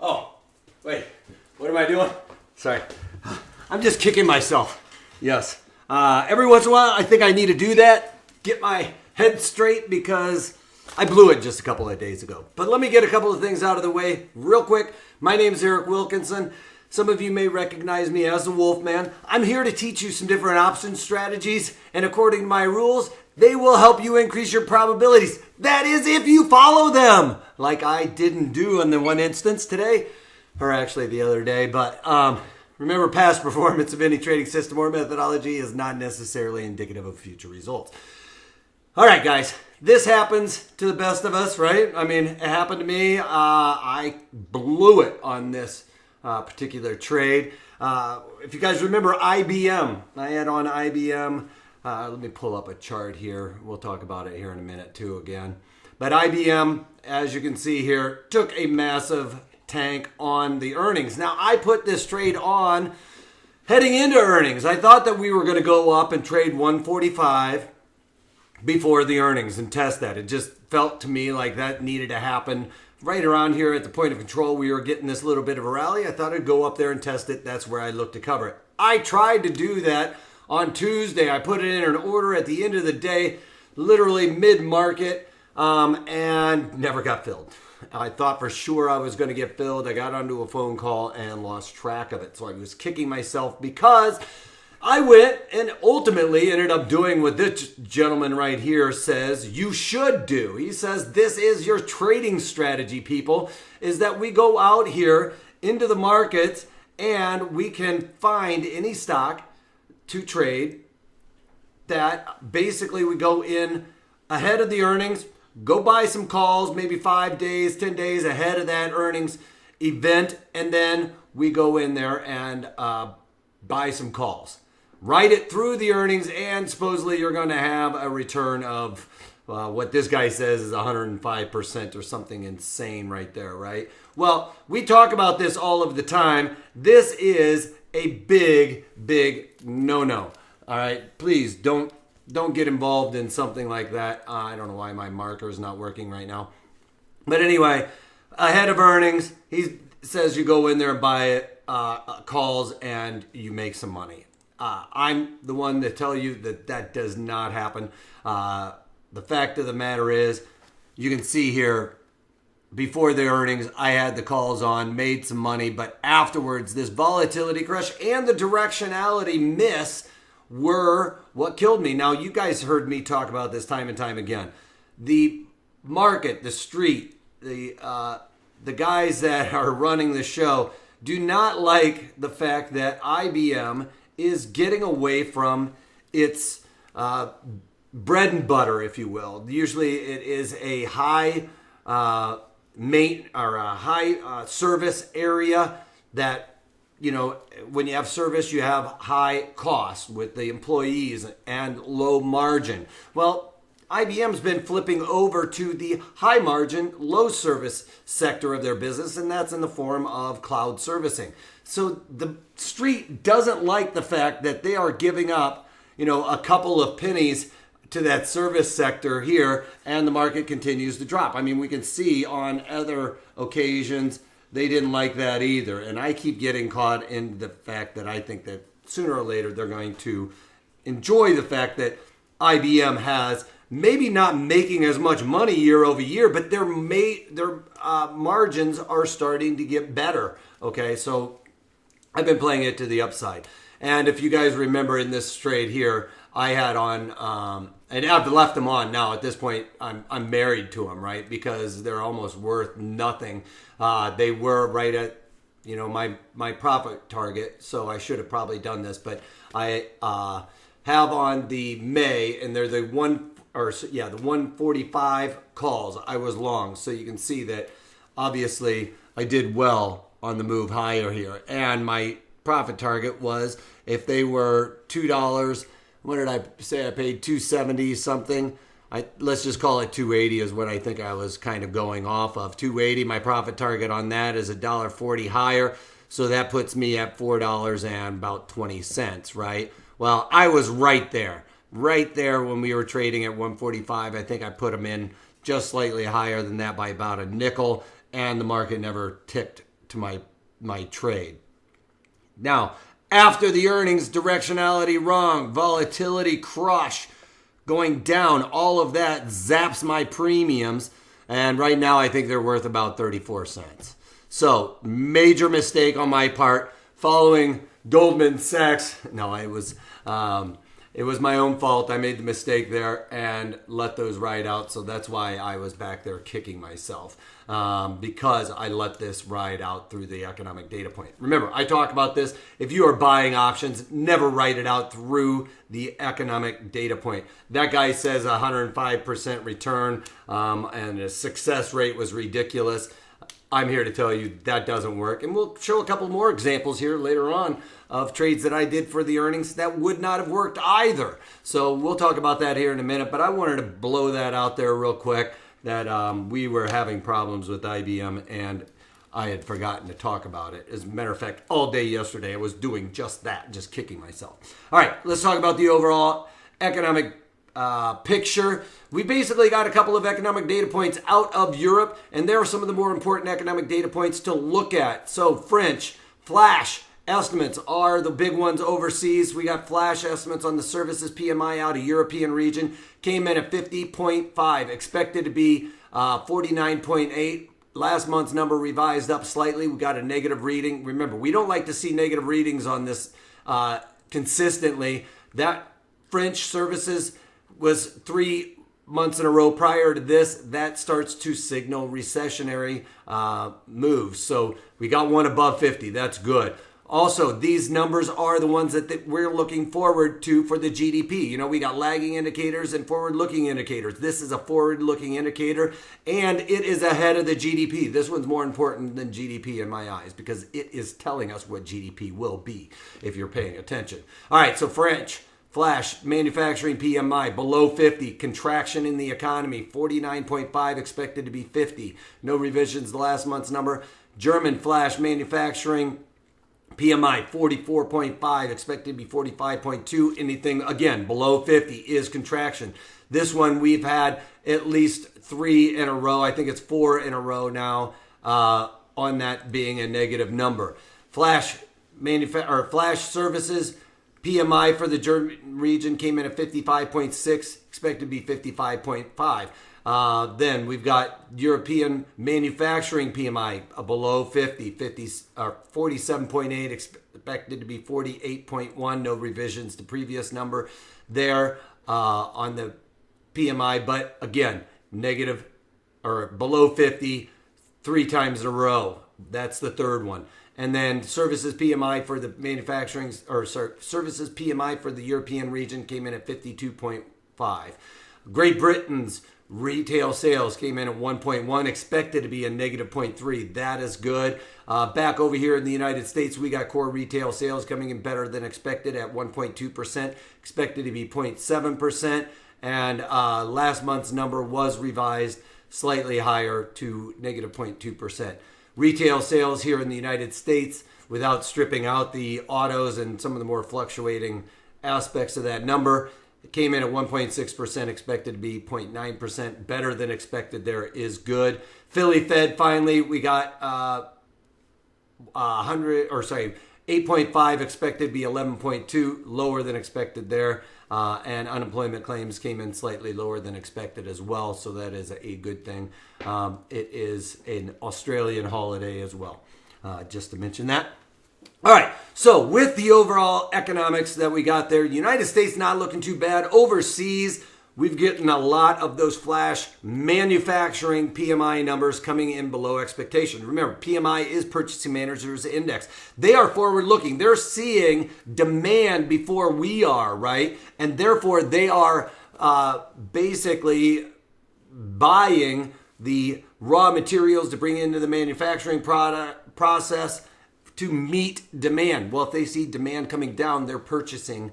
Oh, wait. What am I doing? Sorry. I'm just kicking myself. Yes. Every once in a while, I think I need to do that. Get my head straight because I blew it just a couple of days ago. But let me get a couple of things out of the way real quick. My name is Eric Wilkinson. Some of you may recognize me as the Wolfman. I'm here to teach you some different option strategies, and according to my rules, they will help you increase your probabilities. That is if you follow them, like I didn't do in the one instance today, or actually the other day. But remember, past performance of any trading system or methodology is not necessarily indicative of future results. All right, guys, this happens to the best of us, right? I mean, it happened to me. I blew it on this particular trade. If you guys remember IBM, I had on IBM. Let me pull up a chart here. We'll talk about it here in a minute too again. But IBM, as you can see here, took a massive tank on the earnings. Now, I put this trade on heading into earnings. I thought that we were going to go up and trade 145 before the earnings and test that. It just felt to me like that needed to happen right around here at the point of control. We were getting this little bit of a rally. I thought I'd go up there and test it. That's where I looked to cover it. I tried to do that on Tuesday. I put it in an order at the end of the day, literally mid-market, and never got filled. I thought for sure I was going to get filled. I got onto a phone call and lost track of it. So I was kicking myself because I went and ultimately ended up doing what this gentleman right here says you should do. He says this is your trading strategy, people, is that we go out here into the markets and we can find any stock to trade that basically we go in ahead of the earnings, go buy some calls, maybe 5 days, 10 days ahead of that earnings event, and then we go in there and buy some calls. Ride it through the earnings, and supposedly you're going to have a return of what this guy says is 105% or something insane right there, right? Well, we talk about this all of the time. This is a big, big no-no. All right, please don't get involved in something like that. I don't know why my marker is not working right now. But anyway, ahead of earnings, he says you go in there and buy it, calls, and you make some money. I'm the one to tell you that that does not happen. The fact of the matter is, you can see here, before the earnings, I had the calls on, made some money, but afterwards, this volatility crush and the directionality miss were what killed me. Now, you guys heard me talk about this time and time again. The market, the street, the guys that are running the show do not like the fact that IBM is getting away from its bread and butter, if you will. Usually it is a high service area that, you know, when you have service, you have high costs with the employees and low margin. Well, IBM's been flipping over to the high margin, low service sector of their business, and that's in the form of cloud servicing. So the street doesn't like the fact that they are giving up, you know, a couple of pennies to that service sector here, and the market continues to drop. I mean, we can see on other occasions they didn't like that either. And I keep getting caught in the fact that I think that sooner or later they're going to enjoy the fact that IBM has maybe not making as much money year over year, but their margins are starting to get better. Okay, so I've been playing it to the upside. And if you guys remember in this trade here, I had on, and I've left them on now. At this point, I'm married to them, right? Because they're almost worth nothing. They were right at, you know, my profit target, so I should have probably done this. But I have on the May, and they're the 145 calls. I was long, so you can see that obviously I did well on the move higher here. And my profit target was, if they were $2, what did I say? I paid $270 something. Let's just call it $280 is what I think I was kind of going off of. $280, my profit target on that is $1.40 higher. So that puts me at $4 and about 20 cents, right? Well, I was right there when we were trading at 145. I think I put them in just slightly higher than that by about a nickel, and the market never ticked to my trade. Now, after the earnings, directionality wrong, volatility crush, going down, all of that zaps my premiums. And right now I think they're worth about 34 cents. So major mistake on my part following Goldman Sachs. No, it was my own fault. I made the mistake there and let those ride out. So that's why I was back there kicking myself, because I let this ride out through the economic data point. Remember, I talk about this. If you are buying options, never write it out through the economic data point. That guy says 105% return, and the success rate was ridiculous. I'm here to tell you that doesn't work. And we'll show a couple more examples here later on of trades that I did for the earnings that would not have worked either. So we'll talk about that here in a minute, but I wanted to blow that out there real quick that we were having problems with IBM and I had forgotten to talk about it. As a matter of fact, all day yesterday I was doing just that, just kicking myself. All right, let's talk about the overall economic picture. We basically got a couple of economic data points out of Europe, and there are some of the more important economic data points to look at. So French flash estimates are the big ones overseas. We got flash estimates on the services PMI out of European region. Came in at 50.5, expected to be 49.8. Last month's number revised up slightly. We got a negative reading. Remember, we don't like to see negative readings on this consistently. That French services was 3 months in a row prior to this. That starts to signal recessionary moves. So we got one above 50. That's good. Also, these numbers are the ones that we're looking forward to for the GDP. You know, we got lagging indicators and forward-looking indicators. This is a forward-looking indicator, and it is ahead of the GDP. This one's more important than GDP in my eyes because it is telling us what GDP will be if you're paying attention. All right, so French flash manufacturing PMI below 50, contraction in the economy, 49.5 expected to be 50. No revisions the last month's number. German flash manufacturing PMI 44.5, expected to be 45.2. Anything, again, below 50 is contraction. This one we've had at least 3 in a row. I think it's 4 in a row now on that being a negative number. Flash services PMI for the German region came in at 55.6, expected to be 55.5. Then we've got European manufacturing PMI below 50, 47.8, expected to be 48.1. No revisions to previous number there on the PMI, but again, negative or below 50 3 times in a row. That's the third one. And then services PMI for the services PMI for the European region came in at 52.5. Great Britain's retail sales came in at 1.1, expected to be a negative 0.3. That is good. Back over here in the United States, we got core retail sales coming in better than expected at 1.2%, expected to be 0.7%. And last month's number was revised slightly higher to negative 0.2%. Retail sales here in the United States, without stripping out the autos and some of the more fluctuating aspects of that number, it came in at 1.6%, expected to be 0.9%. Better than expected there is good. Philly Fed, finally, we got 8.5, expected to be 11.2, lower than expected there. And unemployment claims came in slightly lower than expected as well, so that is a good thing. It is an Australian holiday as well, just to mention that. All right, so with the overall economics that we got there, United States not looking too bad. Overseas, we've gotten a lot of those flash manufacturing PMI numbers coming in below expectation. Remember, PMI is Purchasing Managers Index. They are forward-looking. They're seeing demand before we are, right? And therefore, they are basically buying the raw materials to bring into the manufacturing process to meet demand. Well, if they see demand coming down, their purchasing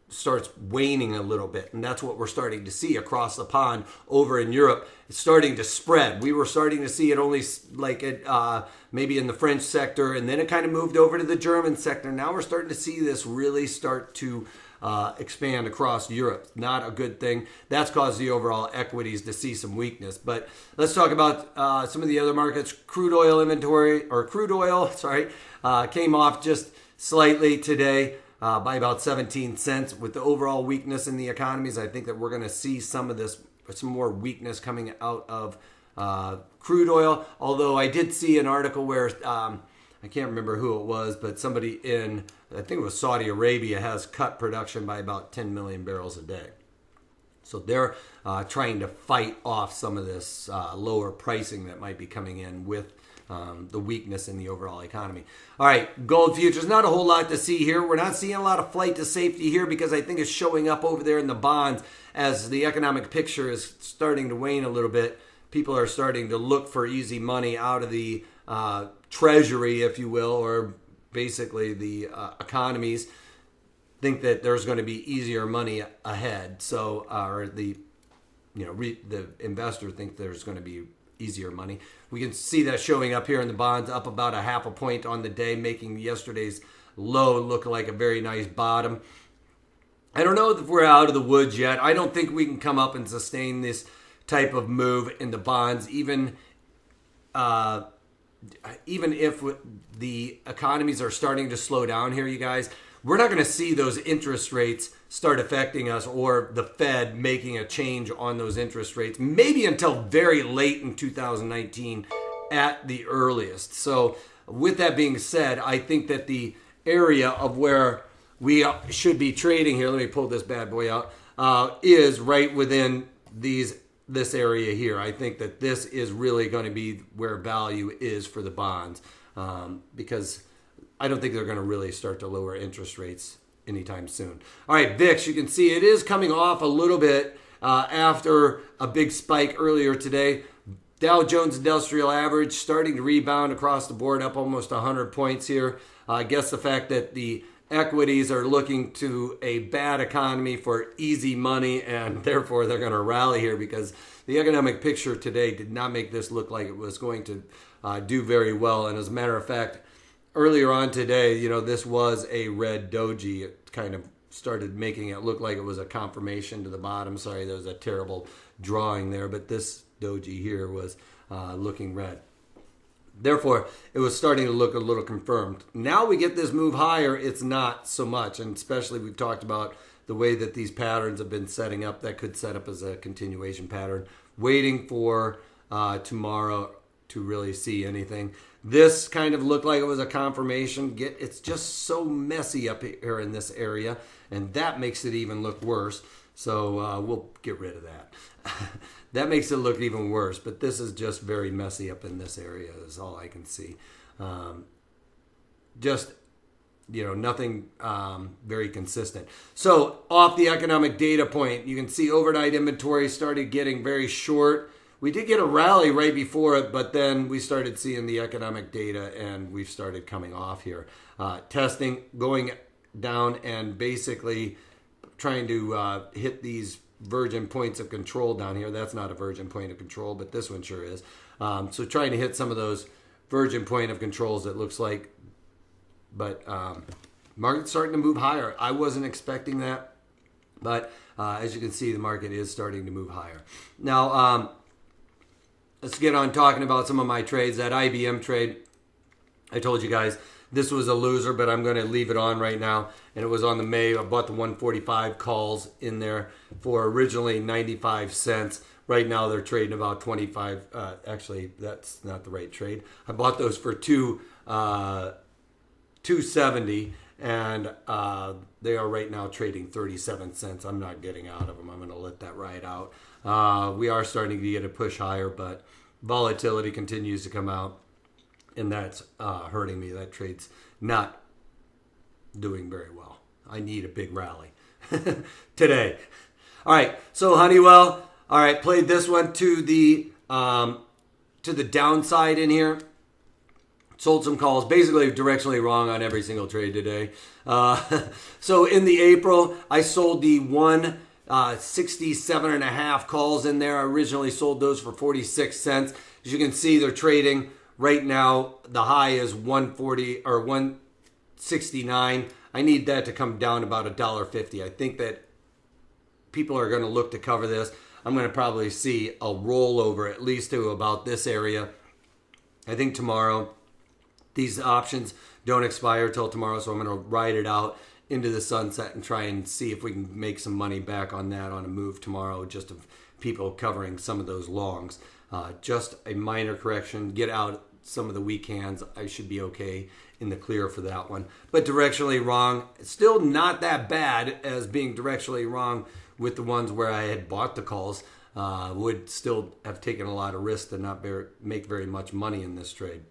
starts waning a little bit. And that's what we're starting to see across the pond over in Europe. It's starting to spread. We were starting to see it only like maybe in the French sector, and then it kind of moved over to the German sector. Now we're starting to see this really start to expand across Europe. Not a good thing. That's caused the overall equities to see some weakness. But let's talk about some of the other markets. Crude oil inventory, or crude oil, came off just slightly today by about 17 cents. With the overall weakness in the economies, I think that we're going to see some more weakness coming out of crude oil. Although I did see an article where I can't remember who it was, but somebody in, I think it was Saudi Arabia, has cut production by about 10 million barrels a day. So they're trying to fight off some of this lower pricing that might be coming in with the weakness in the overall economy. All right, gold futures, not a whole lot to see here. We're not seeing a lot of flight to safety here because I think it's showing up over there in the bonds as the economic picture is starting to wane a little bit. People are starting to look for easy money out of the treasury, if you will, or basically the economies. Think that there's going to be easier money ahead. So, or the investor think there's going to be easier money. We can see that showing up here in the bonds, up about a half a point on the day, making yesterday's low look like a very nice bottom. I don't know if we're out of the woods yet. I don't think we can come up and sustain this type of move in the bonds, even if the economies are starting to slow down here, you guys. We're not going to see those interest rates start affecting us, or the Fed making a change on those interest rates, maybe until very late in 2019 at the earliest. So with that being said, I think that the area of where we should be trading here, let me pull this bad boy out, is right within this area here. I think that this is really going to be where value is for the bonds, because I don't think they're going to really start to lower interest rates anytime soon. All right, VIX, you can see it is coming off a little bit after a big spike earlier today. Dow Jones Industrial Average starting to rebound across the board, up almost 100 points here. I guess the fact that the equities are looking to a bad economy for easy money, and therefore they're going to rally here, because the economic picture today did not make this look like it was going to do very well. And as a matter of fact, earlier on today, this was a red doji. It kind of started making it look like it was a confirmation to the bottom. Sorry, there was a terrible drawing there, but this doji here was looking red. Therefore, it was starting to look a little confirmed. Now we get this move higher, it's not so much. And especially we've talked about the way that these patterns have been setting up. That could set up as a continuation pattern. Waiting for tomorrow to really see anything. This kind of looked like it was a confirmation. It's just so messy up here in this area, and that makes it even look worse. So we'll get rid of that. That makes it look even worse, but this is just very messy up in this area is all I can see. Nothing very consistent. So off the economic data point, you can see overnight inventory started getting very short. We did get a rally right before it, but then we started seeing the economic data and we've started coming off here. Testing, going down and basically trying to hit these virgin points of control down here. That's not a virgin point of control, but this one sure is. So trying to hit some of those virgin point of controls, it looks like. But market's starting to move higher. I wasn't expecting that, but as you can see, the market is starting to move higher. Now, let's get on talking about some of my trades. That IBM trade, I told you guys, this was a loser, but I'm going to leave it on right now. And it was on the May. I bought the 145 calls in there for originally 95 cents. Right now they're trading about 25. Actually, that's not the right trade. I bought those for $2.70, and they are right now trading 37 cents. I'm not getting out of them. I'm going to let that ride out. We are starting to get a push higher, but volatility continues to come out. And that's hurting me. That trade's not doing very well. I need a big rally today. All right, so Honeywell. All right, played this one to the downside in here. Sold some calls, basically directionally wrong on every single trade today. So in the April, I sold the 167.5 calls in there. I originally sold those for 46 cents. As you can see, they're trading. Right now, the high is 140 or 169. I need that to come down about $1.50. I think that people are going to look to cover this. I'm going to probably see a rollover at least to about this area. I think tomorrow, these options don't expire till tomorrow, so I'm going to ride it out into the sunset and try and see if we can make some money back on that on a move tomorrow, just of people covering some of those longs. Just a minor correction, get out some of the weak hands. I should be okay in the clear for that one. But directionally wrong, still not that bad as being directionally wrong with the ones where I had bought the calls. Would still have taken a lot of risk to not make very much money in this trade,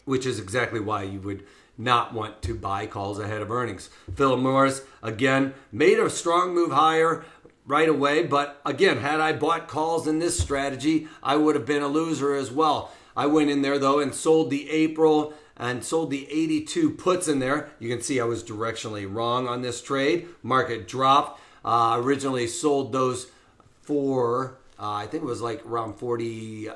which is exactly why you would not want to buy calls ahead of earnings. Philip Morris, again, made a strong move higher right away, but again, had I bought calls in this strategy, I would have been a loser as well. I went in there, though, and sold the April and sold the 82 puts in there. You can see I was directionally wrong on this trade. Market dropped. Originally sold those for, I think it was like around 40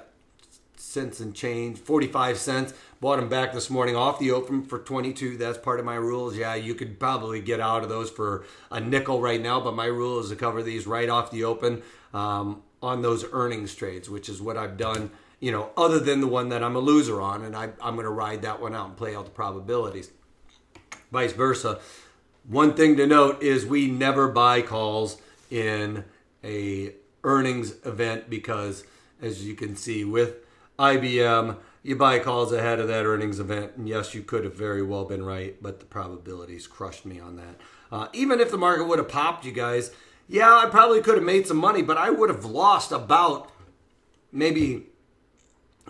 cents and change, 45 cents. Bought them back this morning off the open for 22. That's part of my rules. Yeah, you could probably get out of those for a nickel right now, but my rule is to cover these right off the open on those earnings trades, which is what I've done, you know, other than the one that I'm a loser on, and I'm going to ride that one out and play out the probabilities. Vice versa. One thing to note is we never buy calls in a earnings event because, as you can see with IBM, you buy calls ahead of that earnings event, and yes, you could have very well been right, but the probabilities crushed me on that. Even if the market would have popped, you guys, yeah, I probably could have made some money, but I would have lost about maybe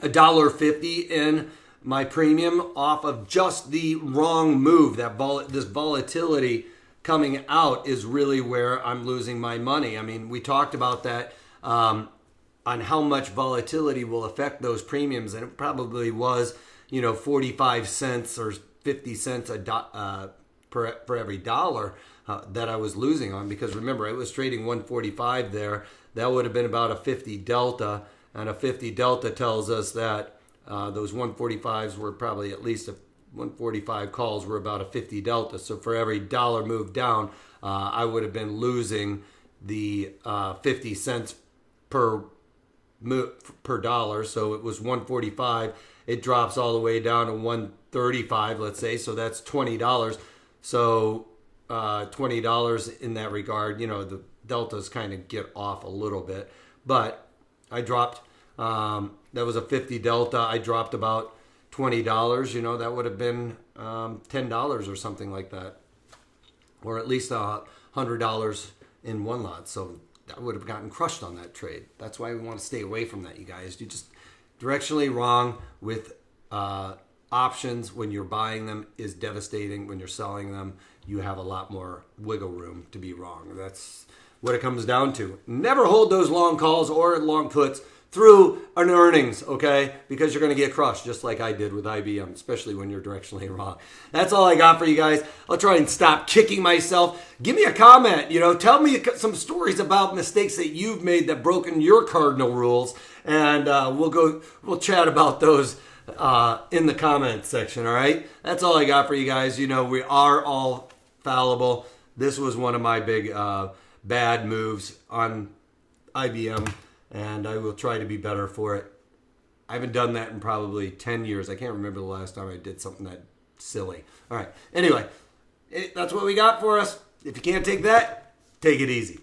$1.50 in my premium off of just the wrong move. This volatility coming out is really where I'm losing my money. I mean, we talked about that on how much volatility will affect those premiums, and it probably was, you know, 45 cents or 50 cents for every dollar that I was losing on, because remember, I was trading 145 there. That would have been about a 50 delta, and a 50 delta tells us that those 145s were probably at least 145 calls were about a 50 delta. So for every dollar moved down, I would have been losing the 50 cents per dollar. So it was 145. It drops all the way down to 135, let's say. So that's $20. So $20 in that regard, you know, the deltas kind of get off a little bit. But I dropped, that was a 50 delta. I dropped about $20, you know, that would have been $10 or something like that. Or at least $100 in one lot. So I would have gotten crushed on that trade. That's why we want to stay away from that, you guys. You just directionally wrong with options. When you're buying them is devastating. When you're selling them, you have a lot more wiggle room to be wrong. That's what it comes down to. Never hold those long calls or long puts through an earnings, okay? Because you're going to get crushed, just like I did with IBM, especially when you're directionally wrong. That's all I got for you guys. I'll try and stop kicking myself. Give me a comment, you know, tell me some stories about mistakes that you've made that broken your cardinal rules, and we'll chat about those in the comments section, all right? That's all I got for you guys. You know, we are all fallible. This was one of my big bad moves on IBM, and I will try to be better for it. I haven't done that in probably 10 years. I can't remember the last time I did something that silly. All right. Anyway, that's what we got for us. If you can't take that, take it easy.